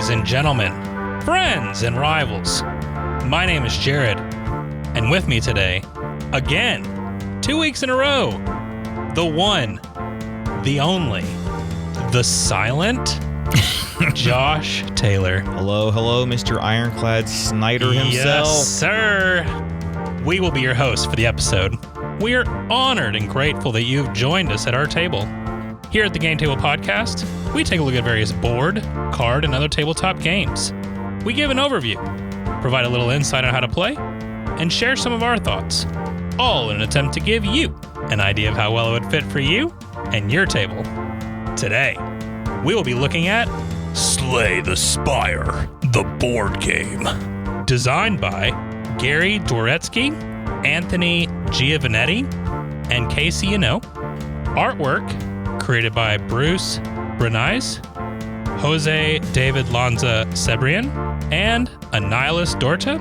Ladies and gentlemen, friends and rivals, my name is Jared, and with me today, again, 2 weeks in a row, the one, the only, the silent Josh Taylor. Hello, Mr. Ironclad Snyder himself. Yes, sir. We will be your hosts for the episode. We are honored and grateful that you've joined us at our table. Here at the Game Table Podcast, we take a look at various board, card, and other tabletop games. We give an overview, provide a little insight on how to play, and share some of our thoughts, all in an attempt to give you an idea of how well it would fit for you and your table. Today, we will be looking at Slay the Spire, the board game. Designed by Gary Dworetsky, Anthony Giovanetti, and Casey Yano. Artwork created by Bruce Brunais, Jose David Lanza Cebrian, and Annihilus Dorta,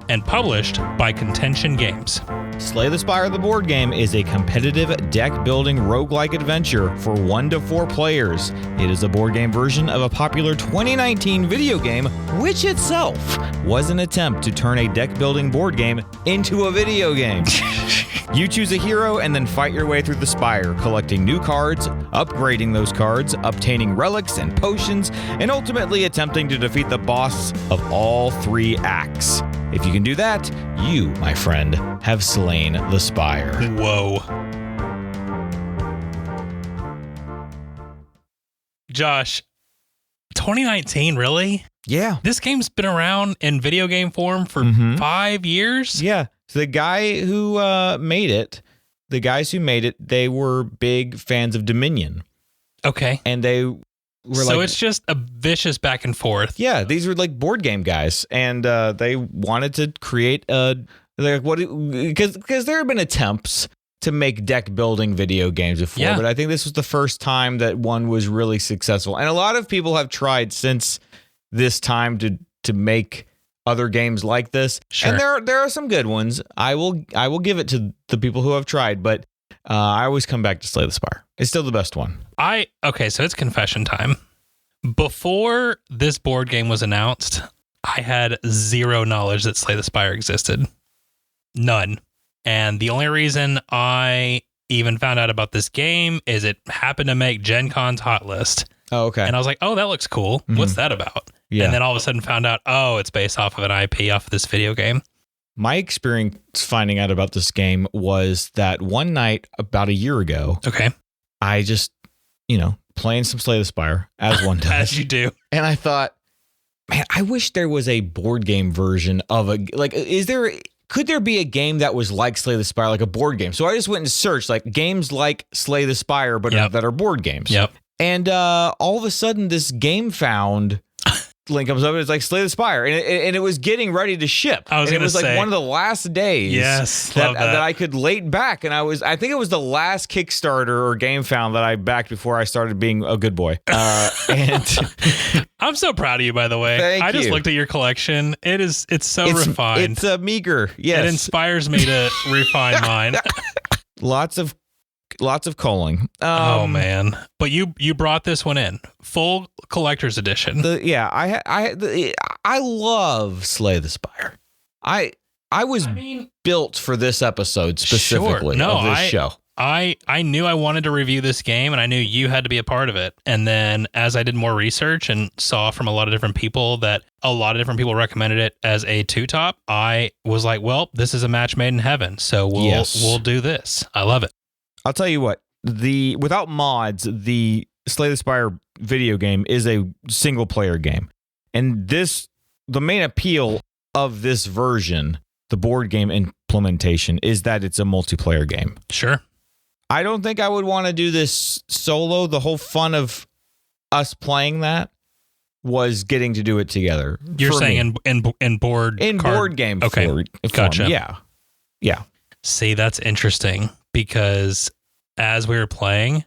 and published by Contention Games. Slay the Spire, the board game, is a competitive deck-building roguelike adventure for 1 to 4 players. It is a board game version of a popular 2019 video game, which itself was an attempt to turn a deck-building board game into a video game. You choose a hero and then fight your way through the Spire, collecting new cards, upgrading those cards, obtaining relics and potions, and ultimately attempting to defeat the boss of all 3 acts. If you can do that, you, my friend, have slain the Spire. Whoa. Josh, 2019, really? Yeah. This game's been around in video game form for 5 years? Yeah. So the guy who made it, they were big fans of Dominion. Okay. And they were so it's just a vicious back and forth. Yeah, these were like board game guys, and they wanted to create because there have been attempts to make deck building video games before, but I think this was the first time that one was really successful. And a lot of people have tried since this time to make other games like this. Sure. And there are some good ones. I will give it to the people who have tried, but I always come back to Slay the Spire. It's still the best one. Okay, so it's confession time. Before this board game was announced, I had zero knowledge that Slay the Spire existed. None. And the only reason I even found out about this game is it happened to make Gen Con's hot list. Oh, okay. And I was like, oh, that looks cool. Mm-hmm. What's that about? Yeah. And then all of a sudden found out, oh, it's based off of an IP off of this video game. My experience finding out about this game was that one night about a year ago, I just, playing some Slay the Spire, as one does. As you do. And I thought, man, I wish there was a board game version of could there be a game that was like Slay the Spire, like a board game? So I just went and searched like games like Slay the Spire, but that are board games. Yep. And all of a sudden this game found link comes up and it's like Slay the Spire, and it was getting ready to ship. It was like one of the last days that I could late back, and I think it was the last Kickstarter or Game Found that I backed before I started being a good boy. And I'm so proud of you, by the way. I just looked at your collection. It's refined. It's meager. Yes, it inspires me to refine mine. Lots of culling. Oh man! But you brought this one in full collector's edition. I love Slay the Spire. I was built for this episode specifically of this show. I knew I wanted to review this game, and I knew you had to be a part of it. And then as I did more research and saw from a lot of different people that a lot of different people recommended it as a 2-top, I was like, well, this is a match made in heaven. So we'll do this. I love it. I'll tell you what, without mods, the Slay the Spire video game is a single player game. And the main appeal of this version, the board game implementation, is that it's a multiplayer game. Sure. I don't think I would want to do this solo. The whole fun of us playing that was getting to do it together. You're saying in board game form. Gotcha. Yeah. See, that's interesting. Because as we were playing,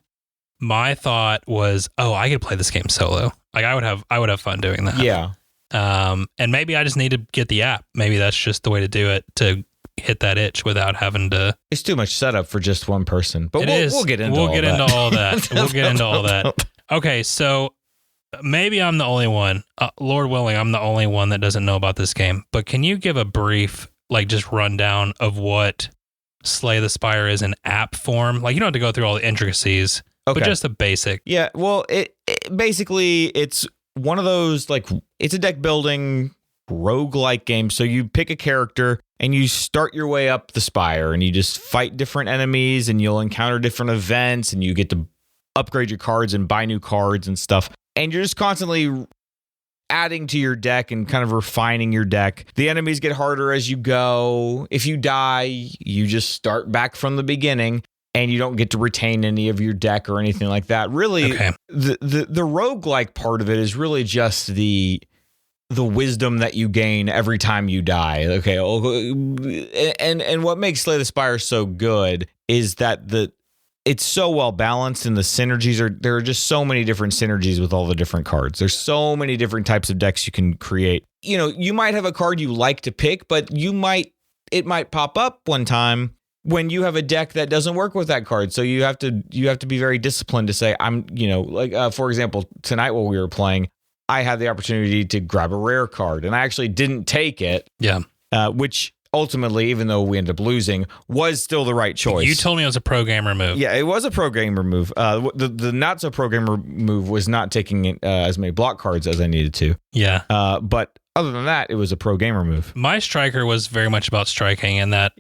my thought was, oh, I could play this game solo. Like I would have fun doing that. Yeah. And maybe I just need to get the app. Maybe that's just the way to do it, to hit that itch without having to. It's too much setup for just one person. But we'll get into all that. We'll get into all that. Okay, so maybe I'm the only one. Lord willing, I'm the only one that doesn't know about this game. But can you give a brief, just rundown of what Slay the Spire is in app form? Like, you don't have to go through all the intricacies, but just the basic. Yeah, well, it basically, it's one of those, it's a deck building roguelike game. So you pick a character and you start your way up the spire and you just fight different enemies and you'll encounter different events and you get to upgrade your cards and buy new cards and stuff. And you're just constantly adding to your deck and kind of refining your deck. The enemies get harder as you go. If you die, you just start back from the beginning and you don't get to retain any of your deck or anything like that. Really, the roguelike part of it is really just the wisdom that you gain every time you die. Okay. And what makes Slay the Spire so good is that it's so well balanced and the synergies there are just so many different synergies with all the different cards. There's so many different types of decks you can create. You might have a card you like to pick, but it might pop up one time when you have a deck that doesn't work with that card. So you have to be very disciplined to say, for example, tonight while we were playing, I had the opportunity to grab a rare card and I actually didn't take it. Yeah. Which ultimately, even though we ended up losing, was still the right choice. You told me it was a pro gamer move. Yeah, it was a pro gamer move. The not so pro gamer move was not taking as many block cards as I needed to. Yeah. But other than that, it was a pro gamer move. My striker was very much about striking, and that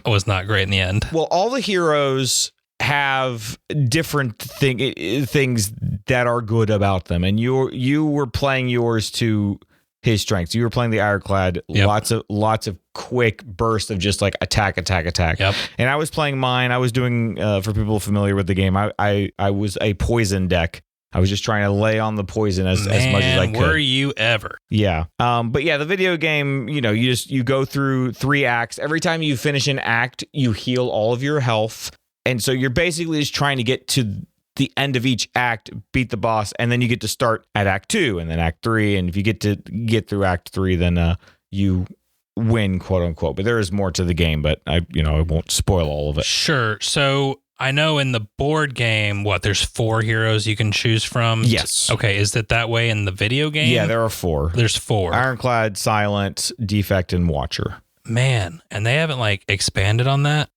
was not great in the end. Well, all the heroes have different things that are good about them, and you were playing yours to his strengths. You were playing the Ironclad, lots of quick bursts of just attack. Yep. And I was playing mine. I was doing for people familiar with the game, I was a poison deck. I was just trying to lay on the poison as much as I could. Were you ever? Yeah. But yeah, the video game, you go through 3 acts. Every time you finish an act, you heal all of your health. And so you're basically just trying to get to the end of each act, beat the boss, and then you get to start at Act 2 and then Act 3. And if you get through Act 3, then you win, quote unquote. But there is more to the game, but I won't spoil all of it. Sure. So I know in the board game, there's 4 heroes you can choose from? Yes. Okay, is it that way in the video game? Yeah, there are 4. There's 4. Ironclad, Silent, Defect, and Watcher. Man, and they haven't expanded on that?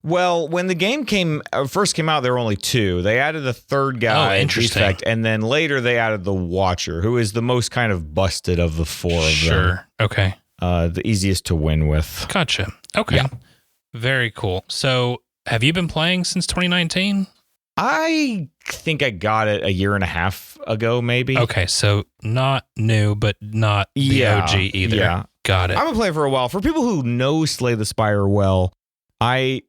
Well, when the game first came out, there were only 2. They added a third guy, Defect, and then later they added the Watcher, who is the most kind of busted of the 4 of them. Sure. Okay. The easiest to win with. Gotcha. Okay. Yeah. Very cool. So, have you been playing since 2019? I think I got it a year and a half ago, maybe. Okay, so not new, but not the OG either. Yeah. Got it. I've been playing for a while. For people who know Slay the Spire well, I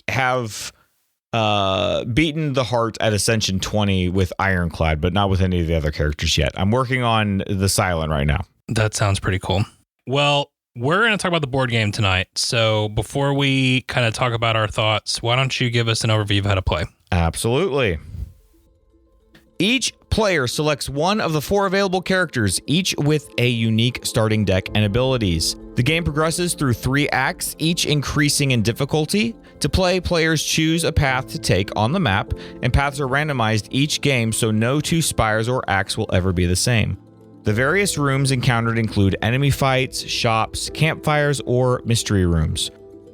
have beaten the heart at Ascension 20 with Ironclad, but not with any of the other characters yet. I'm working on the Silent right now. That sounds pretty cool. Well, we're going to talk about the board game tonight. So before we kind of talk about our thoughts, why don't you give us an overview of how to play? Absolutely. Each player selects one of the 4 available characters, each with a unique starting deck and abilities. The game progresses through 3 acts, each increasing in difficulty. To play, players choose a path to take on the map, and paths are randomized each game, so no 2 spires or acts will ever be the same. The various rooms encountered include enemy fights, shops, campfires, or mystery rooms.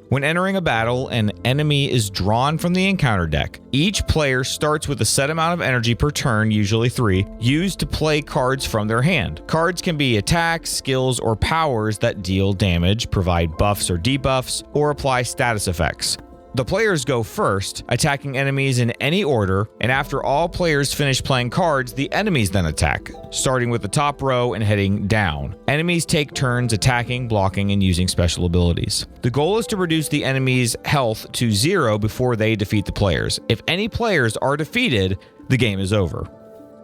When entering a battle, an enemy is drawn from the encounter deck. Each player starts with a set amount of energy per turn, usually 3, used to play cards from their hand. Cards can be attacks, skills, or powers that deal damage, provide buffs or debuffs, or apply status effects. The players go first, attacking enemies in any order, and after all players finish playing cards, the enemies then attack, starting with the top row and heading down. Enemies take turns attacking, blocking, and using special abilities. The goal is to reduce the enemy's health to 0 before they defeat the players. If any players are defeated, the game is over.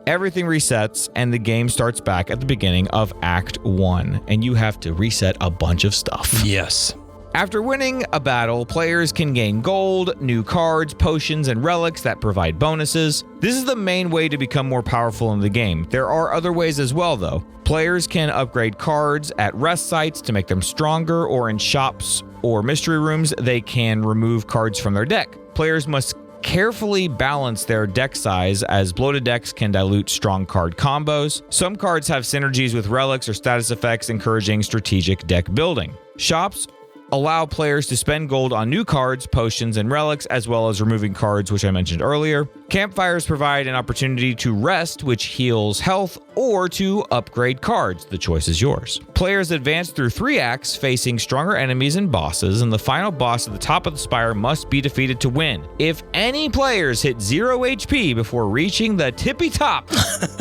Everything resets, and the game starts back at the beginning of Act 1, and you have to reset a bunch of stuff. Yes. After winning a battle, players can gain gold, new cards, potions, and relics that provide bonuses. This is the main way to become more powerful in the game. There are other ways as well, though. Players can upgrade cards at rest sites to make them stronger, or in shops or mystery rooms, they can remove cards from their deck. Players must carefully balance their deck size, as bloated decks can dilute strong card combos. Some cards have synergies with relics or status effects, encouraging strategic deck building. Shops allow players to spend gold on new cards, potions, and relics, as well as removing cards, which I mentioned earlier. Campfires provide an opportunity to rest, which heals health, or to upgrade cards. The choice is yours. Players advance through 3 acts, facing stronger enemies and bosses, and the final boss at the top of the Spire must be defeated to win. If any players hit 0 HP before reaching the tippy top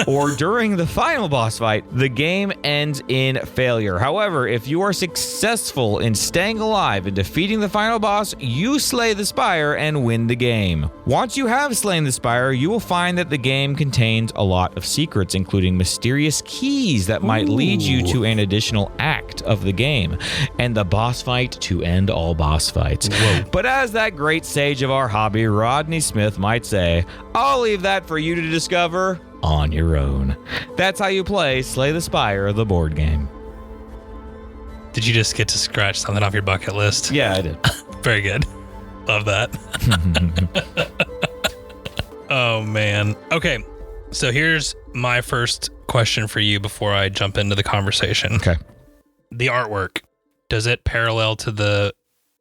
or during the final boss fight, the game ends in failure. However, if you are successful in staying alive and defeating the final boss, you slay the Spire and win the game. Once you have slain the Spire, you will find that the game contains a lot of secrets, including mysterious keys that might lead you to an additional act of the game, and the boss fight to end all boss fights. Whoa. But as that great sage of our hobby, Rodney Smith, might say, I'll leave that for you to discover on your own. That's how you play Slay the Spire, the board game. Did you just get to scratch something off your bucket list? Yeah, I did. Very good. Love that. Oh, man. Okay, so here's my first question for you before I jump into the conversation. Okay. The artwork, does it parallel to the...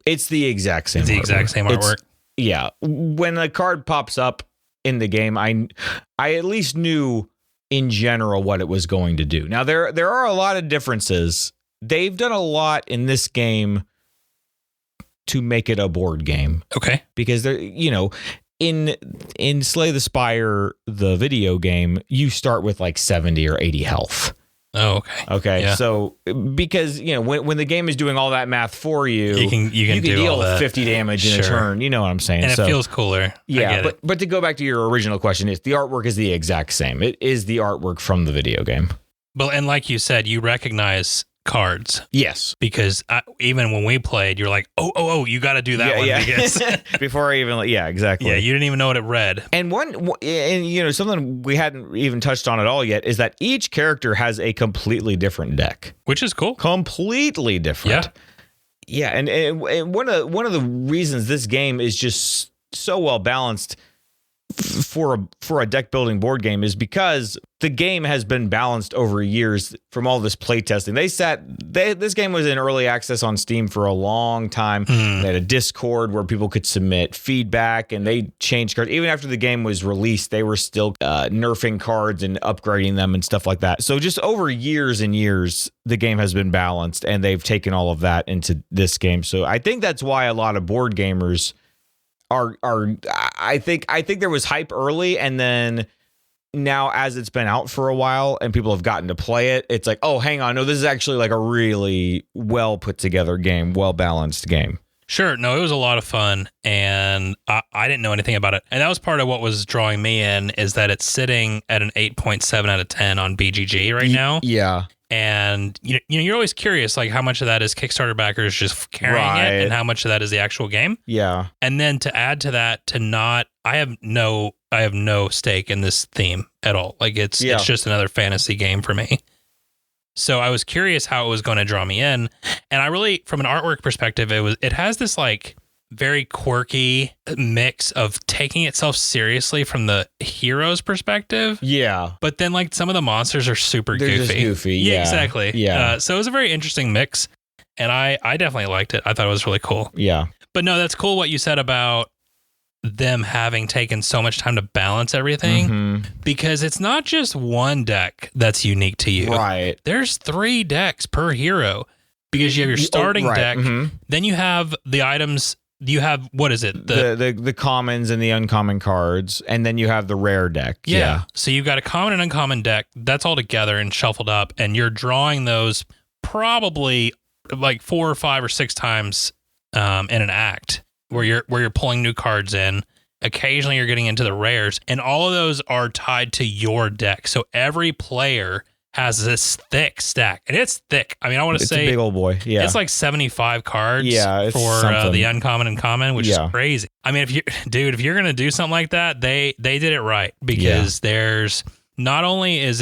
It's the exact same. It's the exact same artwork? Yeah. When a card pops up in the game, I at least knew in general what it was going to do. Now, there are a lot of differences. They've done a lot in this game to make it a board game. Okay. Because they're, in Slay the Spire, the video game, you start with like 70 or 80 health. Oh, okay. Okay. Yeah. So because, when the game is doing all that math for you, you can deal 50 damage in a turn. You know what I'm saying? And it feels cooler. Yeah. But to go back to your original question, the artwork is the exact same. It is the artwork from the video game. Well, and like you said, you recognize cards. Yes. Because even when we played, you're like, oh, you got to do that one. Yeah. Because before I even, exactly. Yeah, you didn't even know what it read. And something we hadn't even touched on at all yet is that each character has a completely different deck. Which is cool. Completely different. Yeah. And one of the reasons this game is just so well balanced for a deck building board game is because the game has been balanced over years from all this play testing. This game was in early access on Steam for a long time. They had a Discord where people could submit feedback, and they changed cards. Even after the game was released, they were still nerfing cards and upgrading them and stuff like that. So just over years and years, the game has been balanced, and they've taken all of that into this game. So I think that's why a lot of board gamers I think there was hype early, and then now as it's been out for a while and people have gotten to play it, it's like, oh, hang on, no, this is actually like a really well put together game, well balanced game. Sure. No, it was a lot of fun, and I didn't know anything about it. And that was part of what was drawing me in, is that it's sitting at an 8.7 out of 10 on BGG right now. Yeah. And you're always curious, like how much of that is Kickstarter backers just carrying it, and how much of that is the actual game. Yeah. And then to add to that, I have no stake in this theme at all. Like it's just another fantasy game for me. So I was curious how it was going to draw me in, and I really, from an artwork perspective, it has this like very quirky mix of taking itself seriously from the hero's perspective. Yeah. But then like some of the monsters are super goofy. Just goofy. Yeah, exactly. Yeah. So it was a very interesting mix, and I definitely liked it. I thought it was really cool. Yeah. But no, that's cool what you said about them having taken so much time to balance everything, because it's not just one deck that's unique to you. Right. There's 3 decks per hero, because you have your starting deck, then you have the items. You have, what is it? The commons and the uncommon cards, and then you have the rare deck. Yeah. So you've got a common and uncommon deck that's all together and shuffled up, and you're drawing those probably like 4 or 5 or 6 times in an act where you're pulling new cards in. Occasionally you're getting into the rares, and all of those are tied to your deck. So every player has this thick stack, and it's thick. I mean, I want to say it's a big old boy. Yeah. It's like 75 cards for the uncommon and common, which is crazy. I mean, if you're going to do something like that, they did it right, because there's not only does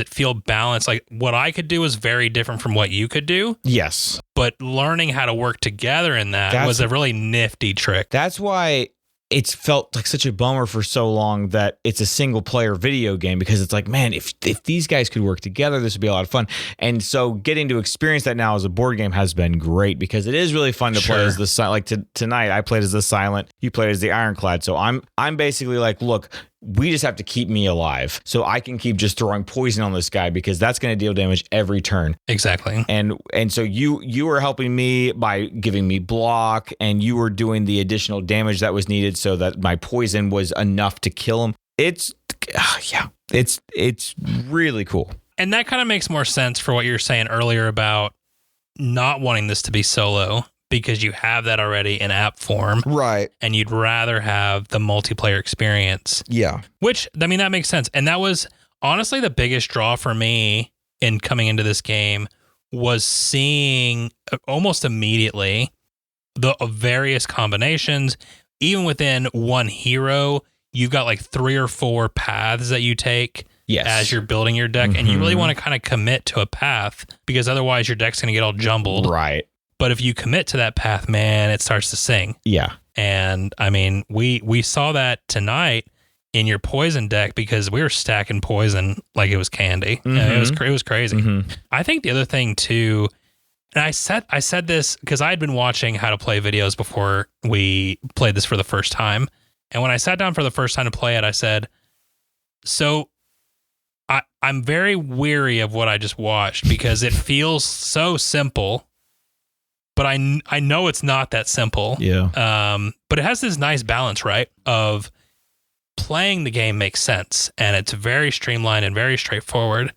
it feel balanced, like what I could do is very different from what you could do. Yes. But learning how to work together in that was a really nifty trick. That's why it's felt like such a bummer for so long that it's a single player video game, because it's like, man, if these guys could work together, this would be a lot of fun. And so getting to experience that now as a board game has been great, because it is really fun to play as the like tonight I played as the Silent, you played as the Ironclad. So I'm basically like, look, we just have to keep me alive so I can keep just throwing poison on this guy, because that's going to deal damage every turn. Exactly. And so you were helping me by giving me block, and you were doing the additional damage that was needed so that my poison was enough to kill him. It's really cool. And that kind of makes more sense for what you were saying earlier about not wanting this to be solo, because you have that already in app form. Right. And you'd rather have the multiplayer experience. Yeah. Which, I mean, that makes sense. And that was honestly the biggest draw for me in coming into this game, was seeing almost immediately the various combinations. Even within one hero, you've got like 3 or 4 paths that you take as you're building your deck. And you really want to kind of commit to a path, because otherwise your deck's going to get all jumbled. Right. But if you commit to that path, man, it starts to sing. Yeah. And I mean, we saw that tonight in your poison deck, because we were stacking poison like it was candy. It was crazy. I think the other thing too, and I said this because I had been watching how to play videos before we played this for the first time. And when I sat down for the first time to play it, I said, so I'm very weary of what I just watched, because it feels so simple. But I know it's not that simple. Yeah. But it has this nice balance, right? Of playing the game makes sense, and it's very streamlined and very straightforward,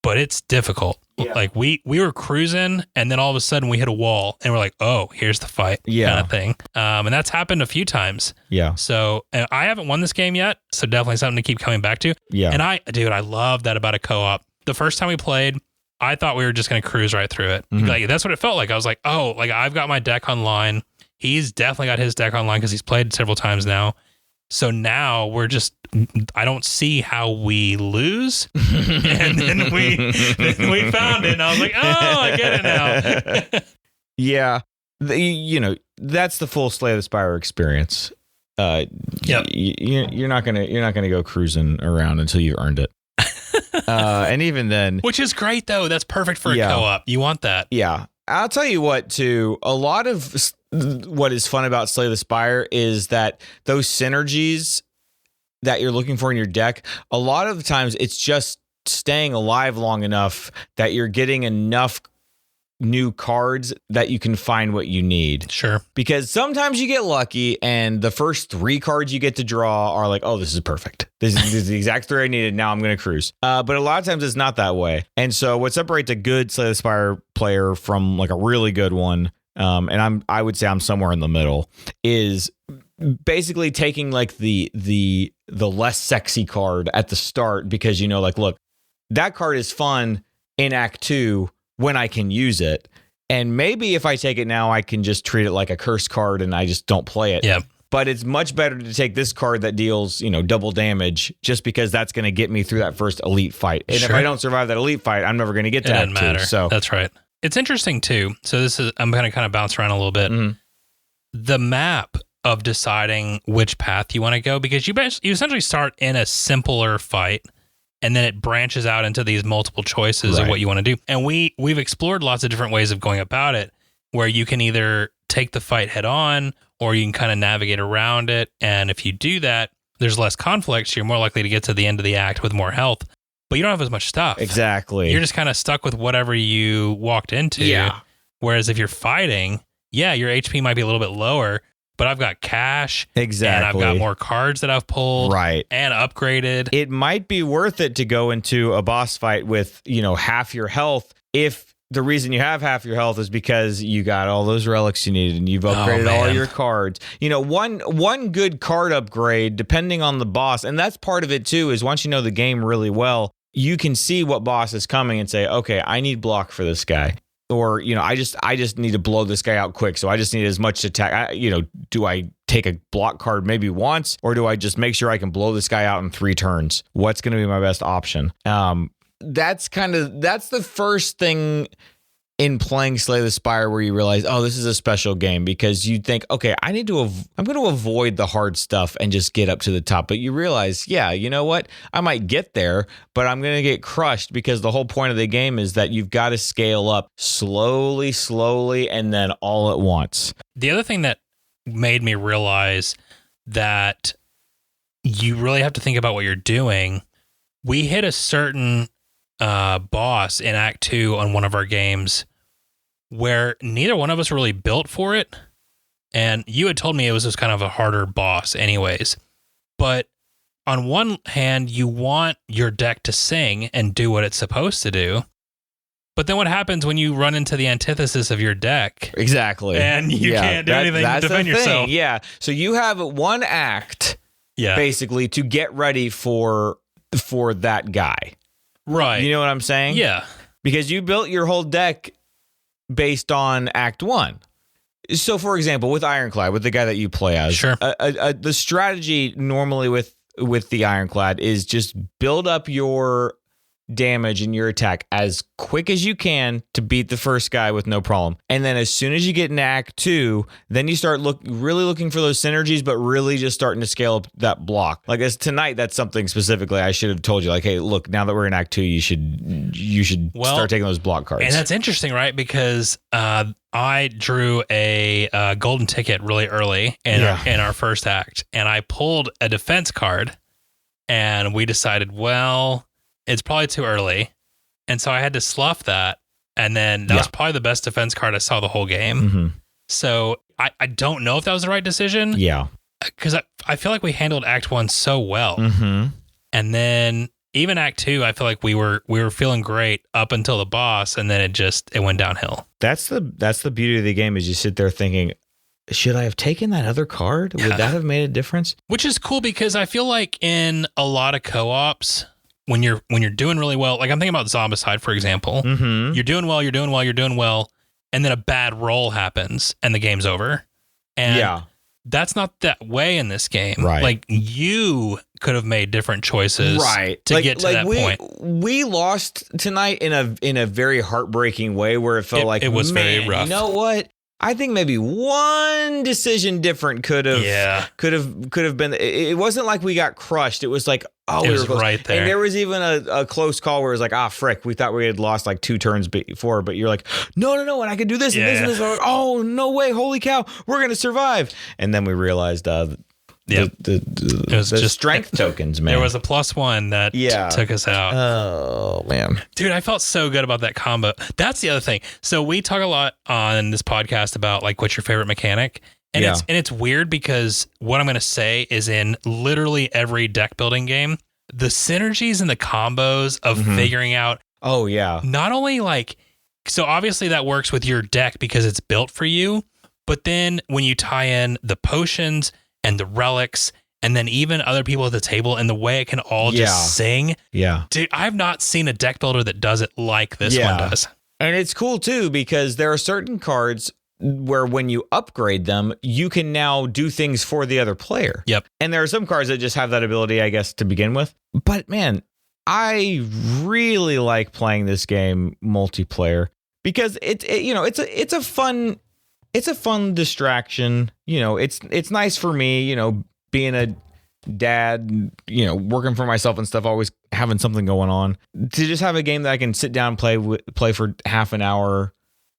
but it's difficult. Yeah. Like we were cruising, and then all of a sudden we hit a wall, and we're like, oh, here's the fight kind of thing. And that's happened a few times. Yeah. So I haven't won this game yet, so definitely something to keep coming back to. Yeah. And I love that about a co-op. The first time we played, I thought we were just going to cruise right through it. Like, that's what it felt like. I was like, oh, like I've got my deck online. He's definitely got his deck online because he's played several times now. So now I don't see how we lose. And then we found it, and I was like, oh, I get it now. Yeah. That's the full Slay the Spire experience. You're not gonna go cruising around until you've earned it. And even then, which is great though. That's perfect for a co-op. You want that. Yeah. I'll tell you what, too, a lot of what is fun about Slay the Spire is that those synergies that you're looking for in your deck, a lot of the times it's just staying alive long enough that you're getting enough new cards that you can find what you need. Sure. Because sometimes you get lucky and the first 3 cards you get to draw are like, oh, this is perfect. This is the exact 3 I needed. Now I'm going to cruise. But a lot of times it's not that way. And so what separates a good Slay the Spire player from like a really good one, and I would say I'm somewhere in the middle, is basically taking like the less sexy card at the start, because like, look, that card is fun in Act 2 when I can use it. And maybe if I take it now, I can just treat it like a curse card and I just don't play it. Yeah. But it's much better to take this card that deals, double damage, just because that's going to get me through that first elite fight. And if I don't survive that elite fight, I'm never going to get to Act 2. So that's right. It's interesting too. So I'm going to kind of bounce around a little bit. The map of deciding which path you want to go, because you essentially start in a simpler fight, and then it branches out into these multiple choices of what you want to do. And we've explored lots of different ways of going about it, where you can either take the fight head on, or you can kind of navigate around it. And if you do that, there's less conflict, so you're more likely to get to the end of the act with more health. But you don't have as much stuff. Exactly. You're just kind of stuck with whatever you walked into. Yeah. Whereas if you're fighting, your HP might be a little bit lower, but I've got cash. Exactly. And I've got more cards that I've pulled. Right. And upgraded. It might be worth it to go into a boss fight with, half your health, if the reason you have half your health is because you got all those relics you needed and you've upgraded all your cards. One good card upgrade, depending on the boss, and that's part of it too, is once you know the game really well, you can see what boss is coming and say, okay, I need block for this guy. Or, I just need to blow this guy out quick. So I just need as much attack. Do I take a block card maybe once, or do I just make sure I can blow this guy out in 3 turns? What's going to be my best option? That's the first thing in playing Slay the Spire where you realize, oh, this is a special game, because you think, okay, I'm going to avoid the hard stuff and just get up to the top. But you realize, yeah, you know what? I might get there, but I'm going to get crushed, because the whole point of the game is that you've got to scale up slowly, and then all at once. The other thing that made me realize that you really have to think about what you're doing. We hit a certain boss in Act 2 on one of our games where neither one of us really built for it. And you had told me it was just kind of a harder boss anyways. But on one hand, you want your deck to sing and do what it's supposed to do. But then what happens when you run into the antithesis of your deck? Exactly. And you can't do anything to defend yourself. Yeah. So you have one act, basically, to get ready for that guy. Right. You know what I'm saying? Yeah. Because you built your whole deck based on Act 1. So, for example, with Ironclad, with the guy that you play as, sure. The strategy normally with the Ironclad is just build up your damage and your attack as quick as you can to beat the first guy with no problem. And then as soon as you get into Act 2, then you start really looking for those synergies, but really just starting to scale up that block. Like as tonight, that's something specifically I should have told you, like, hey, look, now that we're in Act 2, you should start taking those block cards. And that's interesting, right? Because I drew a golden ticket really early in our first act, and I pulled a defense card, and we decided, well, it's probably too early. And so I had to slough that. And then that was probably the best defense card I saw the whole game. Mm-hmm. So I don't know if that was the right decision. Yeah. Because I feel like we handled Act 1 so well. Mm-hmm. And then even Act 2, I feel like we were feeling great up until the boss. And then it went downhill. That's the beauty of the game, is you sit there thinking, should I have taken that other card? Would that have made a difference? Which is cool, because I feel like in a lot of co-ops, when you're doing really well, like I'm thinking about Zombicide, for example, you're doing well, and then a bad roll happens and the game's over. And that's not that way in this game. Right. Like you could have made different choices to get to that point. We lost tonight in a very heartbreaking way, where it felt like it was very rough. You know what? I think maybe one decision different could have been. It wasn't like we got crushed. It was like, it was right there. And there was even a close call where it was like, frick, we thought we had lost like 2 turns before, but you're like, no, and I could do this and this and this. Like, oh, no way, holy cow, we're gonna survive. And then we realized it was just strength tokens, man. There was a +1 that took us out. Oh man, dude, I felt so good about that combo. That's the other thing. So we talk a lot on this podcast about like what's your favorite mechanic, and it's weird because what I'm going to say is in literally every deck building game, the synergies and the combos of figuring out. Oh yeah. Not only like, so obviously that works with your deck because it's built for you, but then when you tie in the potions and the relics, and then even other people at the table, and the way it can all just sing. Yeah. Dude, I've not seen a deck builder that does it like this one does. And it's cool too, because there are certain cards where when you upgrade them, you can now do things for the other player. Yep. And there are some cards that just have that ability, I guess, to begin with. But man, I really like playing this game multiplayer, because it's a fun distraction. You know, it's nice for me, you know, being a dad, you know, working for myself and stuff, always having something going on, to just have a game that I can sit down and play for half an hour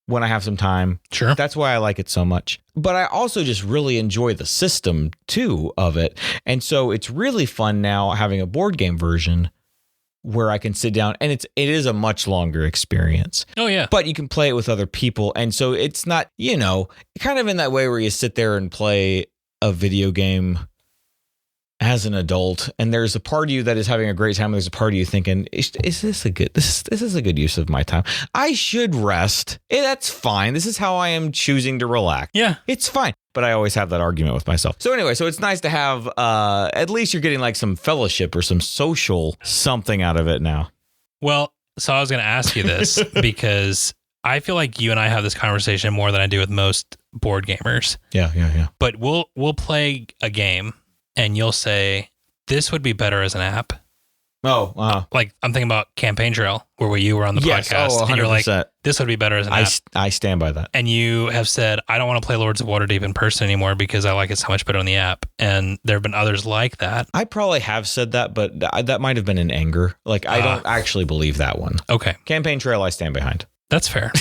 when I have some time. Sure. That's why I like it so much. But I also just really enjoy the system too of it. And so it's really fun now having a board game version where I can sit down, and it is a much longer experience. Oh yeah. But you can play it with other people. And so it's not, you know, kind of in that way where you sit there and play a video game as an adult, and there's a part of you that is having a great time. There's a part of you thinking, is this a good, this is a good use of my time. I should rest. That's fine. This is how I am choosing to relax. Yeah. It's fine. But I always have that argument with myself. So anyway, so it's nice to have, at least you're getting like some fellowship or some social something out of it now. Well, so I was going to ask you this because I feel like you and I have this conversation more than I do with most board gamers. Yeah. But we'll play a game and you'll say, this would be better as an app. Like I'm thinking about Campaign Trail, where you were on the podcast, and you're like, this would be better as an app. I stand by that. And you have said, I don't want to play Lords of Waterdeep in person anymore because I like it so much better on the app. And there have been others like that. I probably have said that, but that might have been in anger. Like, I don't actually believe that one. Okay. Campaign Trail, I stand behind. That's fair.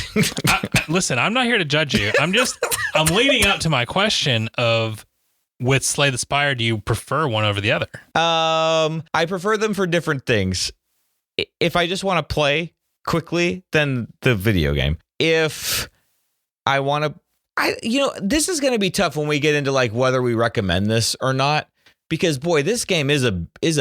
Listen, I'm not here to judge you. I'm leading up to my question of, with Slay the Spire, do you prefer one over the other? I prefer them for different things. If I just want to play quickly, then the video game. If I want to, this is going to be tough when we get into like whether we recommend this or not, because boy, this game is a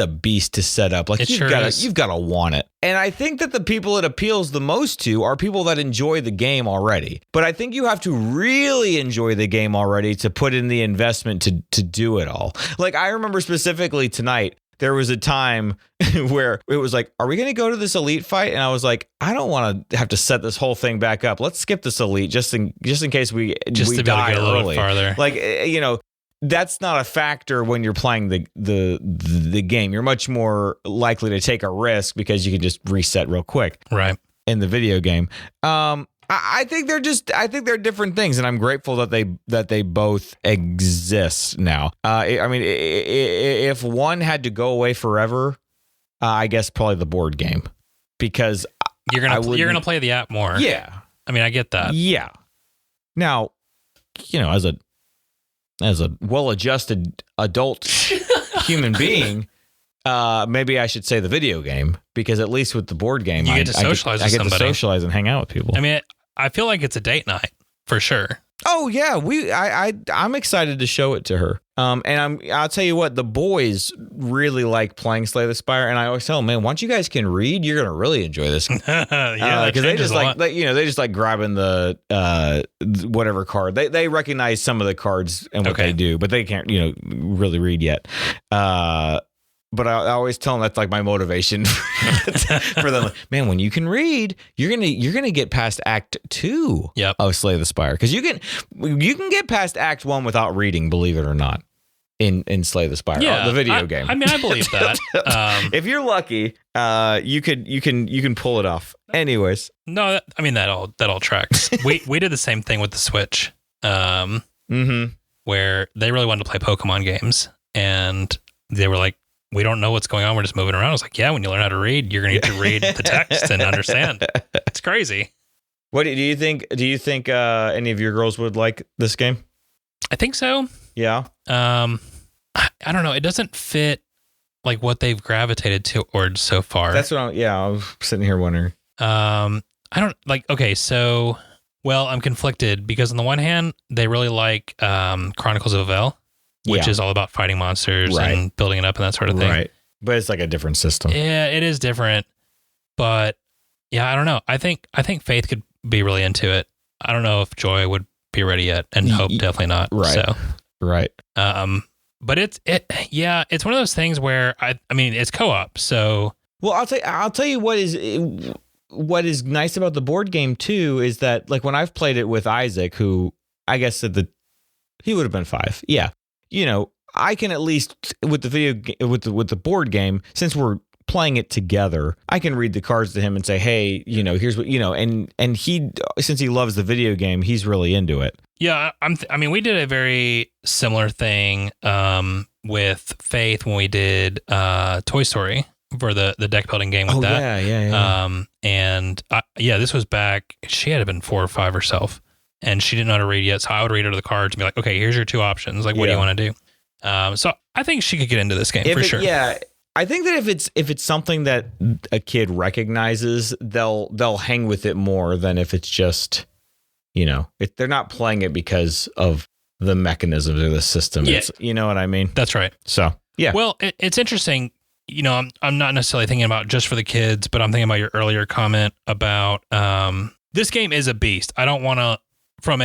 beast to set up. Like, you've got to want it. And I think that the people it appeals the most to are people that enjoy the game already. But I think you have to really enjoy the game already to put in the investment to do it all. Like, I remember specifically tonight, there was a time where it was like, are we going to go to this elite fight? And I was like, I don't want to have to set this whole thing back up. Let's skip this elite just in case we die to be able to get a little bit farther. Like, that's not a factor when you're playing the game. You're much more likely to take a risk because you can just reset real quick. Right. In the video game. I think they're different things, and I'm grateful that they both exist now. I mean, if one had to go away forever, I guess probably the board game, because you're gonna play the app more. Yeah. I mean, I get that. Yeah. Now, as a well-adjusted adult human being, maybe I should say the video game, because at least with the board game, you get to socialize with somebody. I get to socialize and hang out with people. I mean, I feel like it's a date night for sure. Oh yeah, I'm excited to show it to her. And I'll tell you what, the boys really like playing Slay the Spire, and I always tell them, man, once you guys can read, you're gonna really enjoy this. Yeah, because they just like grabbing the whatever card. They recognize some of the cards and what they do, but they can't really read yet. But I always tell them that's like my motivation for them. Like, man, when you can read, you're gonna get past Act 2 of Slay the Spire, because you can get past Act 1 without reading, believe it or not, in Slay the Spire, the video game. I mean, I believe that. If you're lucky, you can pull it off. Anyways, no, that all tracks. we did the same thing with the Switch, where they really wanted to play Pokemon games, and they were like, we don't know what's going on. We're just moving around. I was like, yeah, when you learn how to read, you're going to get to read the text and understand. It's crazy. What do you think? Do you think any of your girls would like this game? I think so. Yeah. I don't know. It doesn't fit like what they've gravitated towards so far. That's what I was sitting here wondering. I don't like, okay. So, well, I'm conflicted because on the one hand, they really like Chronicles of Avel, which is all about fighting monsters and building it up and that sort of thing. Right. But it's like a different system. Yeah, it is different. But yeah, I don't know. I think Faith could be really into it. I don't know if Joy would be ready yet, and Hope definitely not. Right. So. Right. But it's one of those things where I mean, it's co-op. So, well, I'll tell you what is nice about the board game too, is that like when I've played it with Isaac, who I guess said he would have been 5. Yeah. I can at least with the board game, since we're playing it together, I can read the cards to him and say, hey, here's what, and he, since he loves the video game, he's really into it. Yeah. We did a very similar thing with Faith when we did Toy Story for the deck building game with that. Yeah. This was back, she had been 4 or 5 herself. And she didn't know how to read yet, so I would read her the cards and be like, okay, here's your 2 options. Like, what do you want to do? So I think she could get into this game for sure. Yeah, I think that if it's something that a kid recognizes, they'll hang with it more than if it's just, if they're not playing it because of the mechanisms or the system. Yeah. You know what I mean? That's right. So, yeah. Well, it's interesting. I'm not necessarily thinking about just for the kids, but I'm thinking about your earlier comment about this game is a beast. I don't want to, from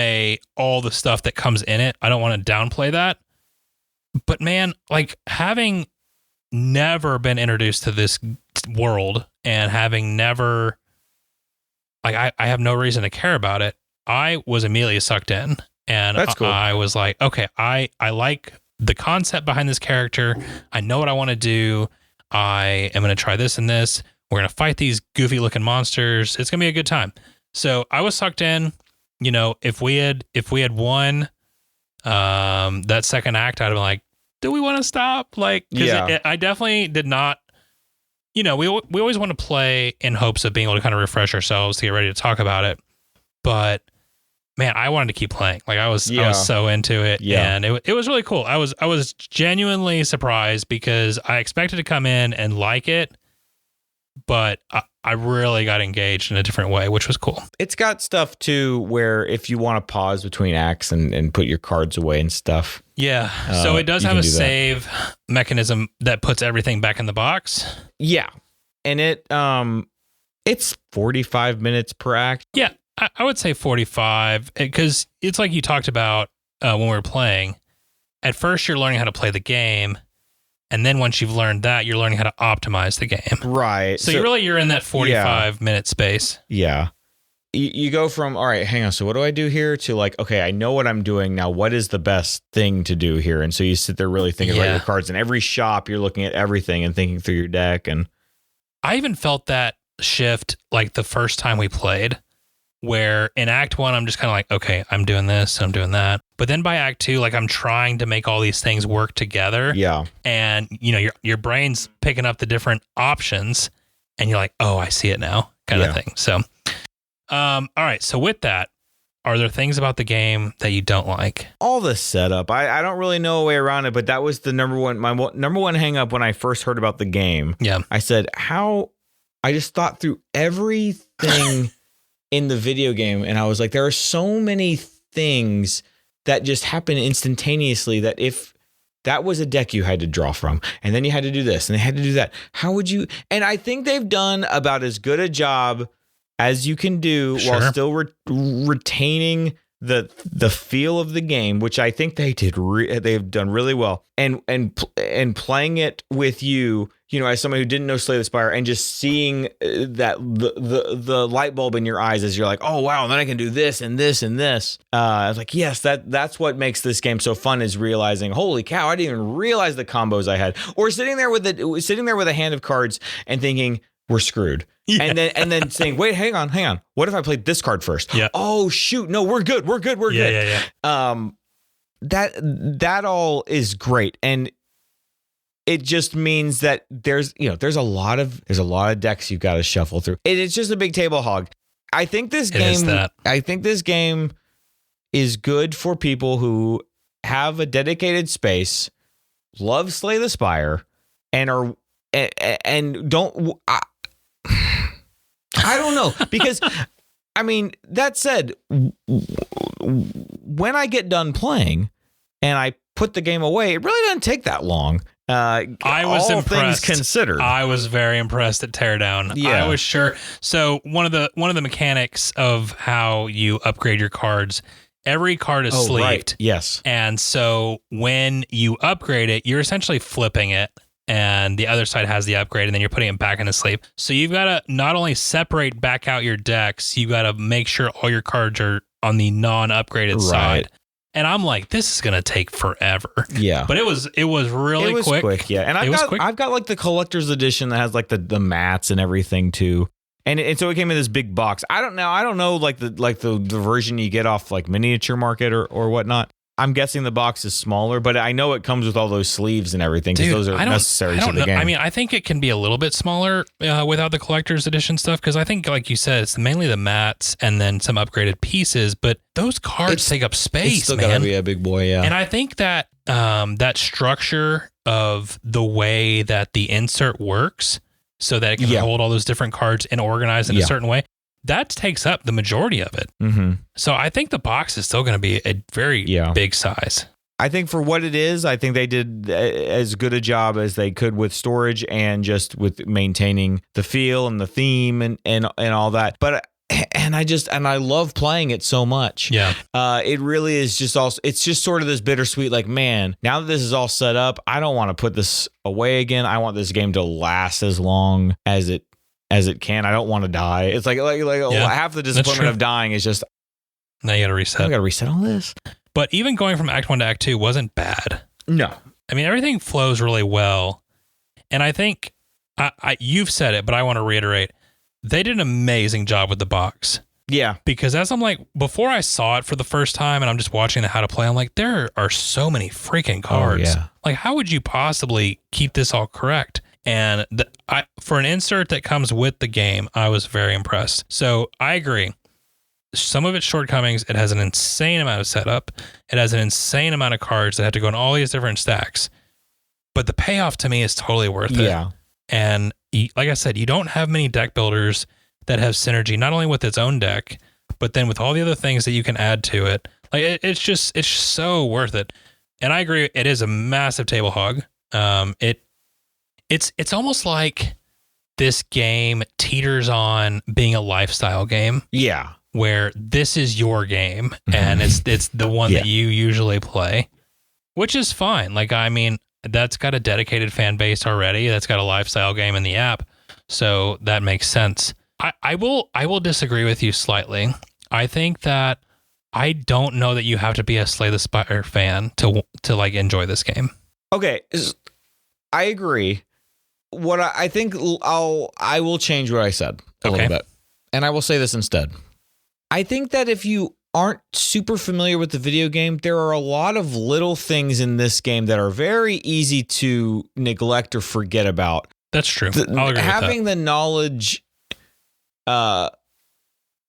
all the stuff that comes in it, I don't want to downplay that. But man, like having never been introduced to this world and having never, like I have no reason to care about it. I was immediately sucked in, and that's cool. I was like, okay, I like the concept behind this character. I know what I want to do. I am going to try this and this. We're going to fight these goofy looking monsters. It's going to be a good time. So I was sucked in. You know, if we had won that second act, I'd have been like, do we want to stop? Like, because I definitely did not, you know, we always want to play in hopes of being able to kind of refresh ourselves to get ready to talk about it. But man, I wanted to keep playing. Like I was so into it, and it was really cool. I was genuinely surprised because I expected to come in and like it, but I really got engaged in a different way, which was cool. It's got stuff too where if you want to pause between acts and put your cards away and stuff. Yeah. So it does have a save mechanism that puts everything back in the box. Yeah. And it's 45 minutes per act. Yeah. I would say 45 because it's like you talked about when we were playing. At first, you're learning how to play the game. And then once you've learned that, you're learning how to optimize the game. Right. So you're in that 45 minute space. Yeah. You go from, all right, hang on. So what do I do here to like, okay, I know what I'm doing now. What is the best thing to do here? And so you sit there really thinking about your cards. In every shop, you're looking at everything and thinking through your deck. And I even felt that shift like the first time we played, where in Act 1, I'm just kind of like, okay, I'm doing this, I'm doing that. But then by Act 2, like I'm trying to make all these things work together. Yeah. And, you know, your brain's picking up the different options and you're like, oh, I see it now kind of thing. So, all right. So with that, are there things about the game that you don't like? All the setup. I don't really know a way around it, but that was the number one hang up when I first heard about the game. Yeah. I said, I just thought through everything in the video game, and I was like, there are so many things that just happen instantaneously that if that was a deck you had to draw from, and then you had to do this, and they had to do that, how would you? And I think they've done about as good a job as you can do while still retaining the feel of the game, which I think they did. They've done really well, and playing it with you know, as somebody who didn't know Slay the Spire, and just seeing that the light bulb in your eyes as you're like, oh wow, and then I can do this and this and this. I was like, yes, that's what makes this game so fun, is realizing, holy cow, I didn't even realize the combos I had, or sitting there with a hand of cards and thinking we're screwed. Yeah. And then saying, wait, hang on. What if I played this card first? Yeah. Oh shoot, no, we're good. Yeah. That all is great, and it just means that there's a lot of decks you've got to shuffle through. It's just a big table hog. I think this game is good for people who have a dedicated space, love Slay the Spire, and don't. I don't know, because I mean, that said, when I get done playing and I put the game away, it really doesn't take that long. I was all impressed. Things considered, I was very impressed at Teardown. Yeah. I was sure. So one of the mechanics of how you upgrade your cards, every card is sleeved. Right. Yes. And so when you upgrade it, you're essentially flipping it, and the other side has the upgrade, and then you're putting it back in the sleeve. So you've got to not only separate back out your decks, you got to make sure all your cards are on the non-upgraded side. And I'm like, this is gonna take forever. Yeah, but it was really quick. Yeah, and I've got like the collector's edition that has like the mats and everything too. And so it came in this big box. I don't know like the version you get off like Miniature Market or whatnot. I'm guessing the box is smaller, but I know it comes with all those sleeves and everything, because those are necessary to the game. I mean, I think it can be a little bit smaller without the collector's edition stuff, because I think, like you said, it's mainly the mats and then some upgraded pieces, but those cards take up space, it's still gotta be a big boy, yeah. And I think that that structure of the way that the insert works, so that it can hold all those different cards and organize in a certain way, that takes up the majority of it. Mm-hmm. So I think the box is still going to be a very big size. I think for what it is, I think they did as good a job as they could with storage and just with maintaining the feel and the theme and all that. But I love playing it so much. Yeah. It really is just it's just sort of this bittersweet, like, man, now that this is all set up, I don't want to put this away again. I want this game to last as long as it can. I don't want to die. It's like half the disappointment of dying is just, now you got to reset. I got to reset all this. But even going from Act 1 to Act 2 wasn't bad. No. I mean, everything flows really well. And I think you've said it, but I want to reiterate. They did an amazing job with the box. Yeah. Because as I'm like, before I saw it for the first time and I'm just watching the how to play, I'm like, there are so many freaking cards. Oh, yeah. Like, how would you possibly keep this all correct? And for an insert that comes with the game, I was very impressed. So I agree. Some of its shortcomings, it has an insane amount of setup. It has an insane amount of cards that have to go in all these different stacks. But the payoff to me is totally worth it. Yeah. And like I said, you don't have many deck builders that have synergy, not only with its own deck, but then with all the other things that you can add to it. Like it's just so worth it. And I agree, it is a massive table hog. It's almost like this game teeters on being a lifestyle game. Yeah. Where this is your game and it's the one that you usually play, which is fine. Like, I mean, that's got a dedicated fan base already. That's got a lifestyle game in the app. So that makes sense. I will disagree with you slightly. I think that I don't know that you have to be a Slay the Spire fan to like enjoy this game. Okay. I agree. What I think I will change what I said a little bit. And I will say this instead. I think that if you aren't super familiar with the video game, there are a lot of little things in this game that are very easy to neglect or forget about. That's true. I'll agree having with that. the knowledge of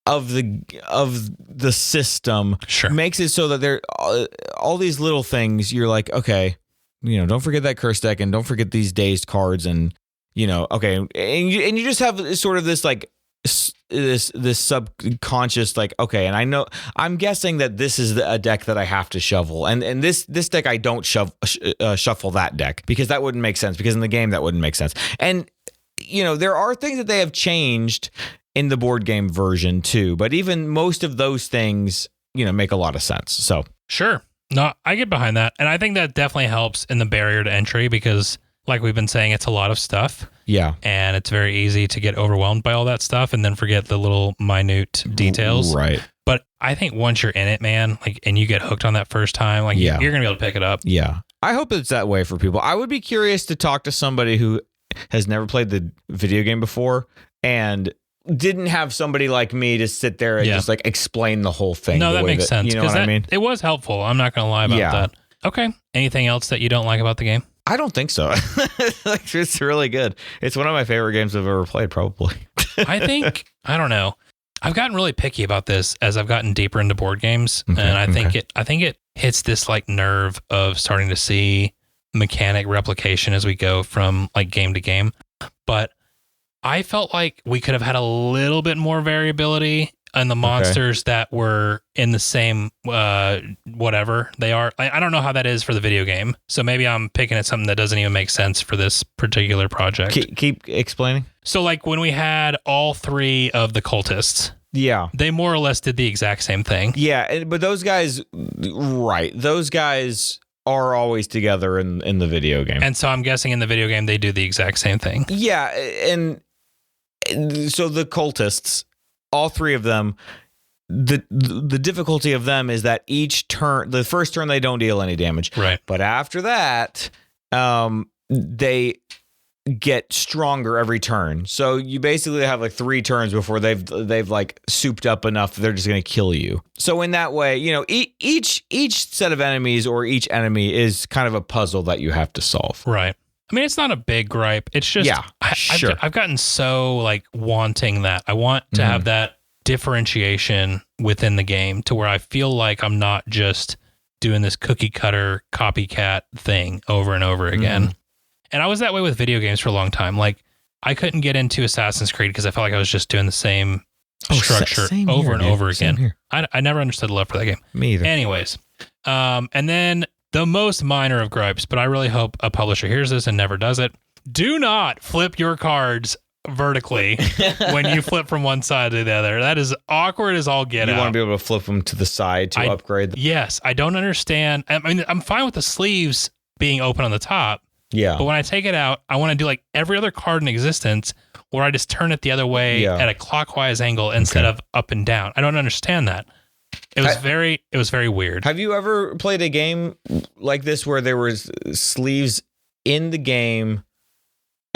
the system makes it so that there all these little things you're like, okay, don't forget that curse deck and don't forget these dazed cards and okay, and you just have sort of this like this subconscious like, okay, and I'm guessing that this is a deck that I have to shovel, and this deck I don't shuffle that deck because that wouldn't make sense, because in the game that wouldn't make sense. And there are things that they have changed in the board game version too, but even most of those things make a lot of sense. So sure, no, I get behind that, and I think that definitely helps in the barrier to entry because, like we've been saying, it's a lot of stuff. Yeah. And it's very easy to get overwhelmed by all that stuff and then forget the little minute details. Right. But I think once you're in it, man, like, and you get hooked on that first time, like you're going to be able to pick it up. Yeah. I hope it's that way for people. I would be curious to talk to somebody who has never played the video game before and didn't have somebody like me to sit there and just like explain the whole thing. No, that makes sense. You know what I mean? It was helpful. I'm not going to lie about that. Okay. Anything else that you don't like about the game? I don't think so. Like, it's really good. It's one of my favorite games I've ever played, probably. I don't know. I've gotten really picky about this as I've gotten deeper into board games. Okay, and I think it hits this like nerve of starting to see mechanic replication as we go from like game to game. But I felt like we could have had a little bit more variability in the monsters that were in the same whatever they are. I don't know how that is for the video game. So maybe I'm picking at something that doesn't even make sense for this particular project. Keep explaining. So like when we had all three of the cultists, they more or less did the exact same thing. Yeah, but those guys, right? Those guys are always together in the video game. And so I'm guessing in the video game they do the exact same thing. Yeah, and so the cultists, all three of them, the difficulty of them is that each turn, the first turn they don't deal any damage. Right. But after that, they get stronger every turn. So you basically have like 3 turns before they've like souped up enough that they're just going to kill you. So in that way, each set of enemies or each enemy is kind of a puzzle that you have to solve. Right. I mean, it's not a big gripe. It's just, I've gotten so like wanting that. I want to have that differentiation within the game to where I feel like I'm not just doing this cookie cutter copycat thing over and over again. And I was that way with video games for a long time. Like I couldn't get into Assassin's Creed because I felt like I was just doing the same structure over and over again. I never understood the love for that game. Me either. Anyways, and then the most minor of gripes, but I really hope a publisher hears this and never does it. Do not flip your cards vertically when you flip from one side to the other. That is awkward as all get out. You want to be able to flip them to the side to upgrade them. Yes, I don't understand. I mean, I'm fine with the sleeves being open on the top. Yeah. But when I take it out, I want to do like every other card in existence where I just turn it the other way at a clockwise angle instead of up and down. I don't understand that. It was very weird. Have you ever played a game like this where there was sleeves in the game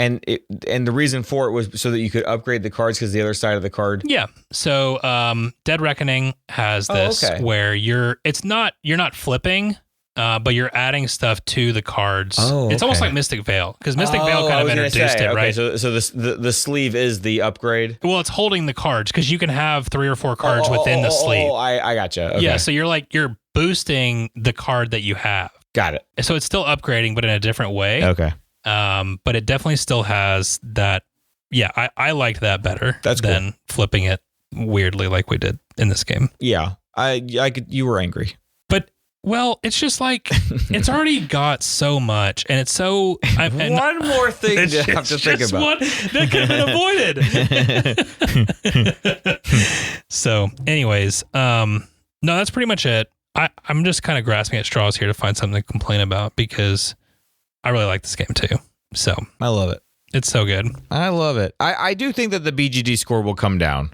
And the reason for it was so that you could upgrade the cards because the other side of the card. Yeah. So Dead Reckoning has this where you're not flipping, but you're adding stuff to the cards. Oh, It's almost like Mystic Veil, because Mystic Veil kind of introduced it, right? So the sleeve is the upgrade. Well, it's holding the cards because you can have 3 or 4 cards within the sleeve. I gotcha. Okay. Yeah. So you're boosting the card that you have. Got it. So it's still upgrading, but in a different way. Okay. But it definitely still has that. Yeah, I liked that better than flipping it weirdly like we did in this game. Yeah, you were angry. But, well, it's just like, it's already got so much, and it's so... One more thing to have to think about. One that could have been avoided. So, anyways, no, that's pretty much it. I'm just kind of grasping at straws here to find something to complain about, because I really like this game too. So I love it. It's so good. I love it. I do think that the BGD score will come down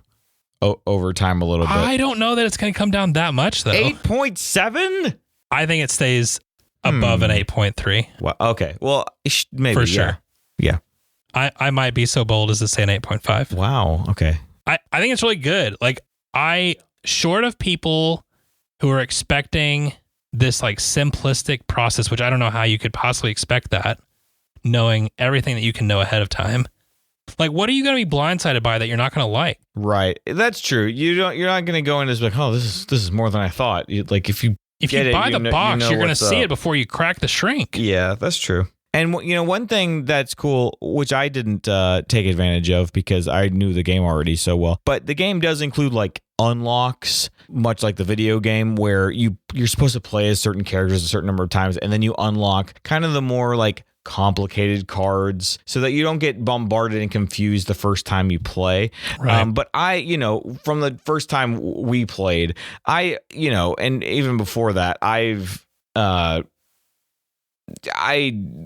over time a little bit. I don't know that it's going to come down that much, though. 8.7? I think it stays above an 8.3. Well, okay. Well, maybe. For sure. Yeah. I might be so bold as to say an 8.5. Wow. Okay. I think it's really good. Like, short of people who are expecting this like simplistic process, which I don't know how you could possibly expect that, knowing everything that you can know ahead of time. Like, what are you going to be blindsided by that you're not going to like? Right. That's true. You're not going to go in as like, oh, this is more than I thought. Like if you buy the box, you're going to see it before you crack the shrink. Yeah, that's true. And one thing that's cool, which I didn't take advantage of because I knew the game already so well, but the game does include like unlocks, much like the video game, where you're supposed to play as certain characters a certain number of times, and then you unlock kind of the more like complicated cards so that you don't get bombarded and confused the first time you play. Right. But from the first time we played, and even before that, I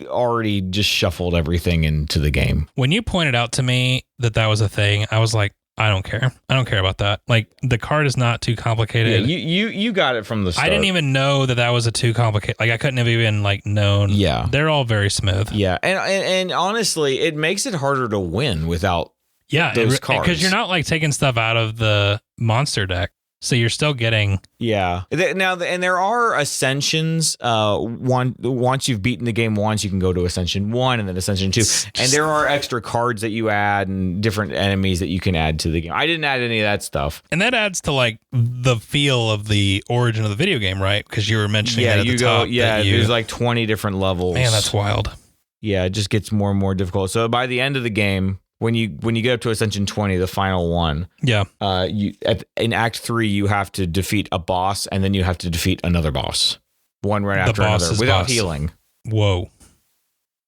already just shuffled everything into the game. When you pointed out to me that was a thing, I was like, I don't care. I don't care about that. Like, the card is not too complicated. Yeah, you got it from the start. I didn't even know that was a too complicated. Like, I couldn't have even like known. Yeah, they're all very smooth. Yeah, and honestly, it makes it harder to win without those cards, because you're not like taking stuff out of the monster deck. So you're still getting... Yeah. Now, and there are ascensions. Once you've beaten the game once, you can go to Ascension 1 and then Ascension 2. And there are extra cards that you add and different enemies that you can add to the game. I didn't add any of that stuff. And that adds to like the feel of the origin of the video game, right? Because you were mentioning that at the top. There's like 20 different levels. Man, that's wild. Yeah, it just gets more and more difficult. So by the end of the game... When you get up to Ascension 20, the final one, in Act 3 you have to defeat a boss, and then you have to defeat another boss, one right after another, without healing. Whoa!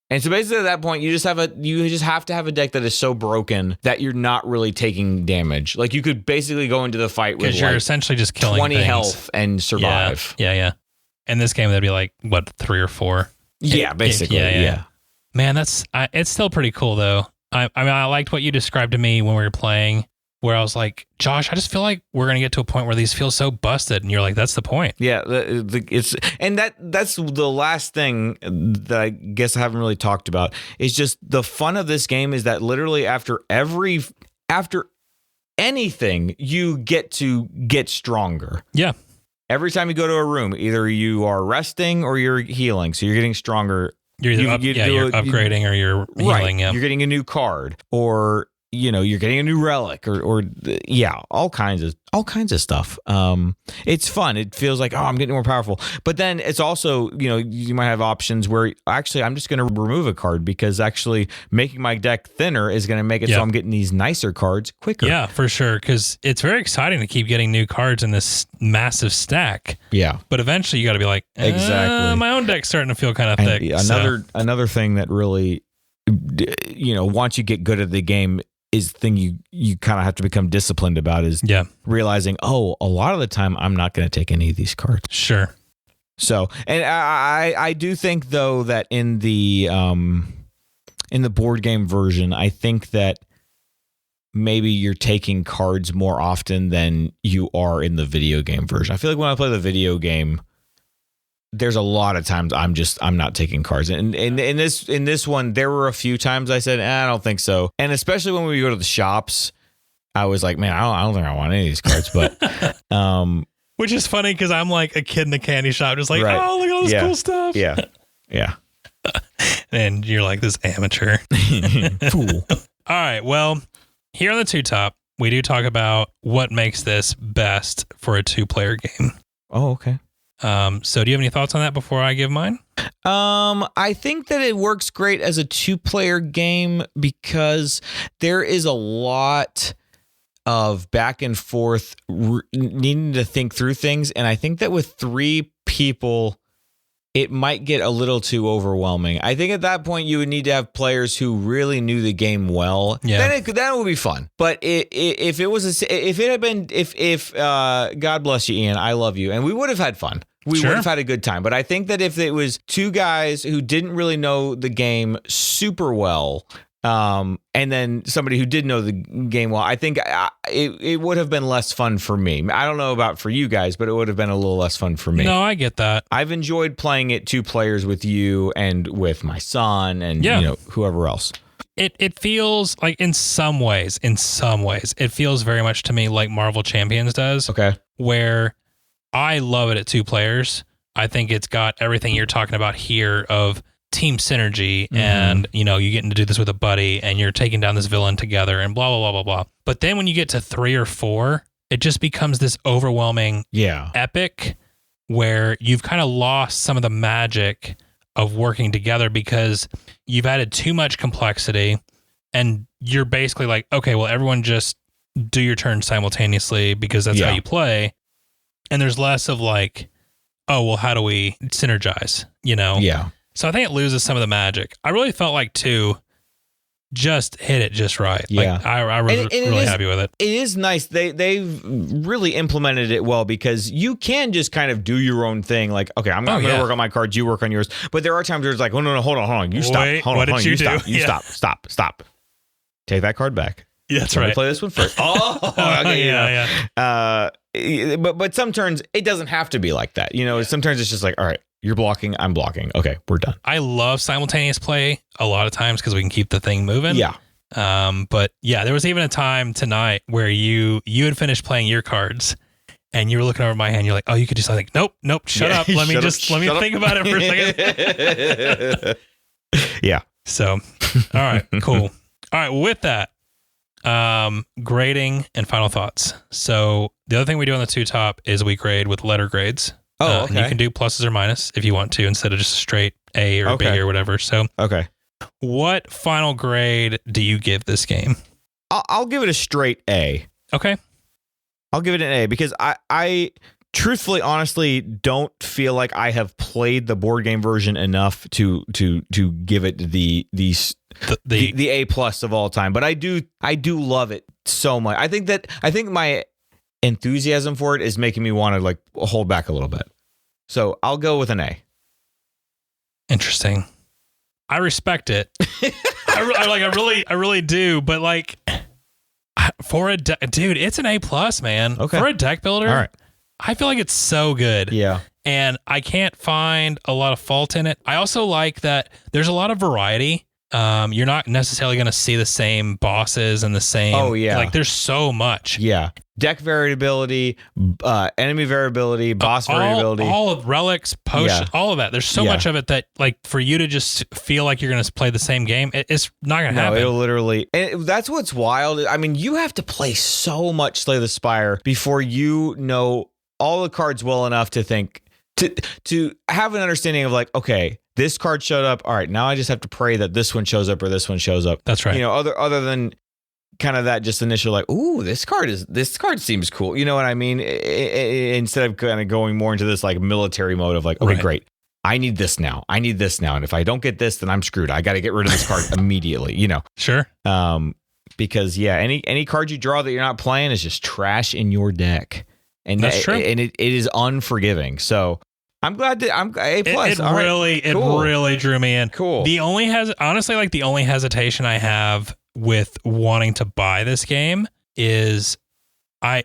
And so basically, at that point, you just have to have a deck that is so broken that you're not really taking damage. Like you could basically go into the fight with you're essentially just killing 20 things. health and survive. Yeah. In this game, that'd be like what, 3 or 4? Yeah, basically. Yeah. Man, it's still pretty cool though. I mean, I liked what you described to me when we were playing, where I was like, Josh, I just feel like we're going to get to a point where these feel so busted. And you're like, that's the point. Yeah, that's the last thing that I guess I haven't really talked about is just the fun of this game is that literally after anything, you get to get stronger. Yeah. Every time you go to a room, either you are resting or you're healing. So you're getting stronger. You're you're upgrading or you're healing. Right. You're getting a new card, or you're getting a new relic, or all kinds of stuff. It's fun. It feels like, I'm getting more powerful. But then it's also, you might have options where actually I'm just going to remove a card because actually making my deck thinner is going to make it so I'm getting these nicer cards quicker. Yeah, for sure. Because it's very exciting to keep getting new cards in this massive stack. Yeah. But eventually you got to be like, exactly. My own deck's starting to feel kind of thick. Another thing that really, once you get good at the game, is the thing you kind of have to become disciplined about is realizing, a lot of the time I'm not going to take any of these cards. Sure. So, and I do think though that in the board game version, I think that maybe you're taking cards more often than you are in the video game version. I feel like when I play the video game, there's a lot of times I'm not taking cards. And in this one, there were a few times I said, I don't think so. And especially when we go to the shops, I was like, man, I don't think I want any of these cards. But which is funny because I'm like a kid in the candy shop, just like, oh, look at all this cool stuff. Yeah. And you're like this amateur Fool. All right. Well, here on the Two Top, we do talk about what makes this best for a 2-player game. Oh, okay. So do you have any thoughts on that before I give mine? I think that it works great as a 2-player game because there is a lot of back and forth needing to think through things. And I think that with 3 people, it might get a little too overwhelming. I think at that point you would need to have players who really knew the game well. Yeah. Then it would be fun. But if God bless you, Ian, I love you, and we would have had fun. We would have had a good time. But I think that if it was 2 guys who didn't really know the game super well, and then somebody who did know the game well, I think it would have been less fun for me. I don't know about for you guys, but it would have been a little less fun for me. No, I get that. I've enjoyed playing it 2 players with you and with my son and whoever else. It feels like in some ways, it feels very much to me like Marvel Champions does. Okay. Where I love it at 2 players. I think it's got everything you're talking about here of team synergy and, you getting to do this with a buddy and you're taking down this villain together and blah, blah, blah, blah, blah. But then when you get to 3 or 4, it just becomes this overwhelming epic where you've kind of lost some of the magic of working together because you've added too much complexity and you're basically like, okay, well, everyone just do your turn simultaneously because that's how you play. And there's less of like, oh, well, how do we synergize, Yeah. So I think it loses some of the magic. I really felt like 2 just hit it just right. Yeah. Like I was really happy with it. It is nice. They've really implemented it well because you can just kind of do your own thing. Like, okay, I'm going to work on my cards, you work on yours. But there are times where it's like, oh, no, hold on. You stop. Hold on. You stop. Take that card back. Yeah, that's right. Play this one first. Okay, But some turns, it doesn't have to be like that. Some turns it's just like, all right, you're blocking, I'm blocking. Okay, we're done. I love simultaneous play a lot of times because we can keep the thing moving. Yeah. But yeah, there was even a time tonight where you had finished playing your cards and you were looking over my hand. You're like, oh, you could just like, nope, shut up. Let me think about it for a second. Yeah. So, all right, cool. All right, with that, grading and final thoughts. So the other thing we do on the Two Top is we grade with letter grades. Oh, okay. And you can do pluses or minus if you want to, instead of just a straight A or B or whatever. So, okay. What final grade do you give this game? I'll give it a straight A. Okay. I'll give it an A because I truthfully, honestly, don't feel like I have played the board game version enough to give it the A plus of all time. But I do love it so much. I think my enthusiasm for it is making me want to like hold back a little bit. So I'll go with an A. Interesting. I respect it. I really do. But like for a dude, it's an A plus, man. Okay. For a deck builder. All right. I feel like it's so good. Yeah. And I can't find a lot of fault in it. I also like that there's a lot of variety. You're not necessarily going to see the same bosses and the same. Oh, yeah. Like there's so much. Yeah. Deck variability, enemy variability, boss variability. All of relics, potions, all of that. There's so much of it that like for you to just feel like you're going to play the same game, it's not going to happen. No, it'll literally. And that's what's wild. I mean, you have to play so much Slay the Spire before you know all the cards well enough to think, to have an understanding of like, okay, this card showed up. All right, now I just have to pray that this one shows up or this one shows up. That's right. Other than kind of that just initial like, ooh, this card seems cool. You know what I mean? Instead of kind of going more into this like military mode of like, okay, great. I need this now. And if I don't get this, then I'm screwed. I got to get rid of this card immediately, Sure. Because any card you draw that you're not playing is just trash in your deck. And that's true. And it is unforgiving. So I'm glad that I'm A plus. It really drew me in. Cool. The only hesitation I have with wanting to buy this game is I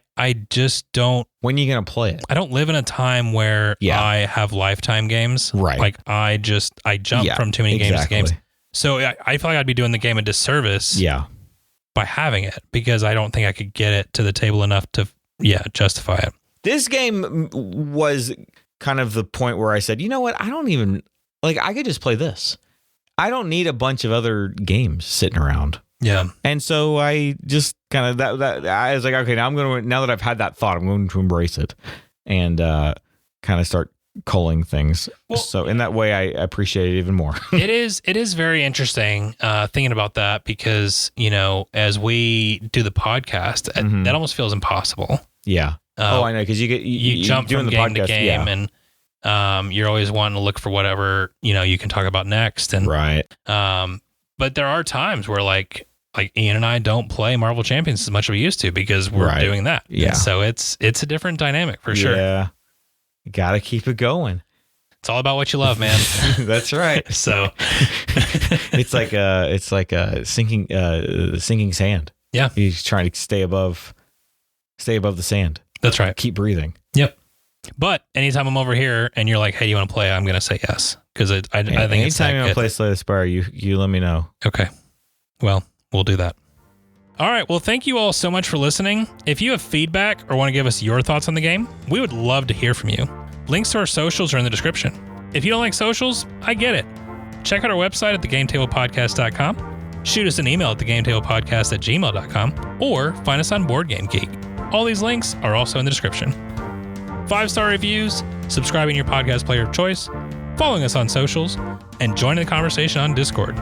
just don't. When are you going to play it? I don't live in a time where I have lifetime games. Right. Like I jump from too many games to games. So I feel like I'd be doing the game a disservice. Yeah. By having it, because I don't think I could get it to the table enough to justify it. This game was kind of the point where I said, you know what? I don't even I could just play this. I don't need a bunch of other games sitting around. Yeah. And so I just kind of that I was like, okay, now that I've had that thought, I'm going to embrace it and kind of start culling things. Well, so in that way, I appreciate it even more. It is very interesting thinking about that because, as we do the podcast, that almost feels impossible. Yeah. I know, because you jump from the game podcast, to game and you're always wanting to look for whatever, you can talk about next. And right. But there are times where like Ian and I don't play Marvel Champions as much as we used to because we're doing that. Yeah. And so it's a different dynamic for sure. Yeah. You got to keep it going. It's all about what you love, man. That's right. So it's like a sinking sand. Yeah. He's trying to stay above the sand. That's right. Keep breathing. Yep. But anytime I'm over here and you're like, hey, do you want to play? I'm going to say yes. Because I think it's that anytime you want to play Slay the Spire, you let me know. Okay. Well, we'll do that. All right. Well, thank you all so much for listening. If you have feedback or want to give us your thoughts on the game, we would love to hear from you. Links to our socials are in the description. If you don't like socials, I get it. Check out our website at thegametablepodcast.com. Shoot us an email at thegametablepodcast@gmail.com or find us on BoardGameGeek. All these links are also in the description. 5-star reviews, subscribing to your podcast player of choice, following us on socials, and joining the conversation on Discord.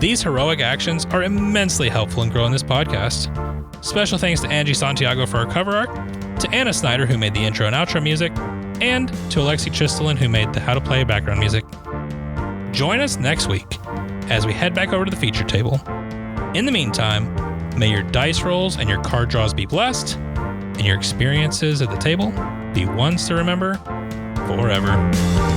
These heroic actions are immensely helpful in growing this podcast. Special thanks to Angie Santiago for our cover art, to Anna Snyder who made the intro and outro music, and to Alexi Chistelin who made the How to Play background music. Join us next week as we head back over to the feature table. In the meantime, may your dice rolls and your card draws be blessed, and your experiences at the table be ones to remember forever.